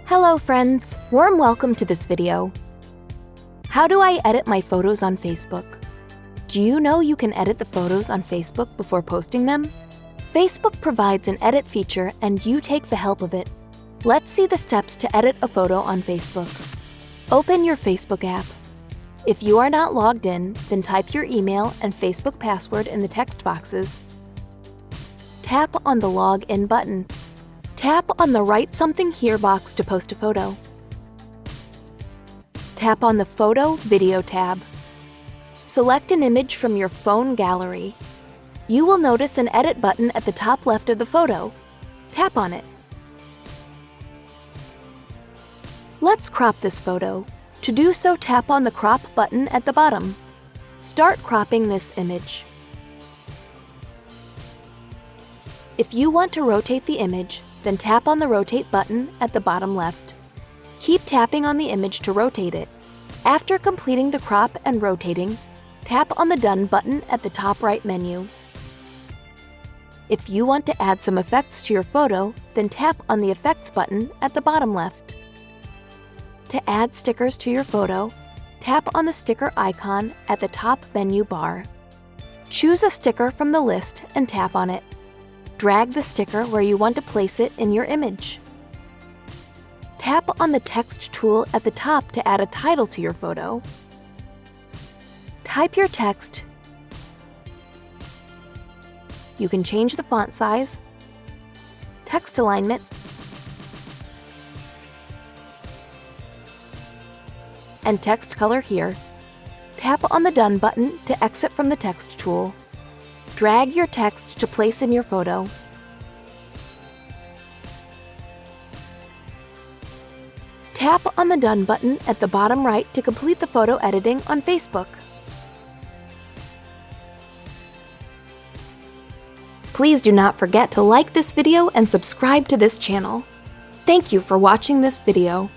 Hello friends, warm welcome to this video. How do I edit my photos on Facebook? Do you know you can edit the photos on Facebook before posting them? Facebook provides an edit feature and you take the help of it. Let's see the steps to edit a photo on Facebook. Open your Facebook app. If you are not logged in, then type your email and Facebook password in the text boxes. Tap on the Log In button. Tap on the Write Something Here box to post a photo. Tap on the Photo Video tab. Select an image from your phone gallery. You will notice an Edit button at the top left of the photo. Tap on it. Let's crop this photo. To do so, tap on the Crop button at the bottom. Start cropping this image. If you want to rotate the image, then tap on the Rotate button at the bottom left. Keep tapping on the image to rotate it. After completing the crop and rotating, tap on the Done button at the top right menu. If you want to add some effects to your photo, then tap on the Effects button at the bottom left. To add stickers to your photo, tap on the sticker icon at the top menu bar. Choose a sticker from the list and tap on it. Drag the sticker where you want to place it in your image. Tap on the text tool at the top to add a title to your photo. Type your text. You can change the font size, text alignment, and text color here. Tap on the Done button to exit from the text tool. Drag your text to place in your photo. Tap on the Done button at the bottom right to complete the photo editing on Facebook. Please do not forget to like this video and subscribe to this channel. Thank you for watching this video.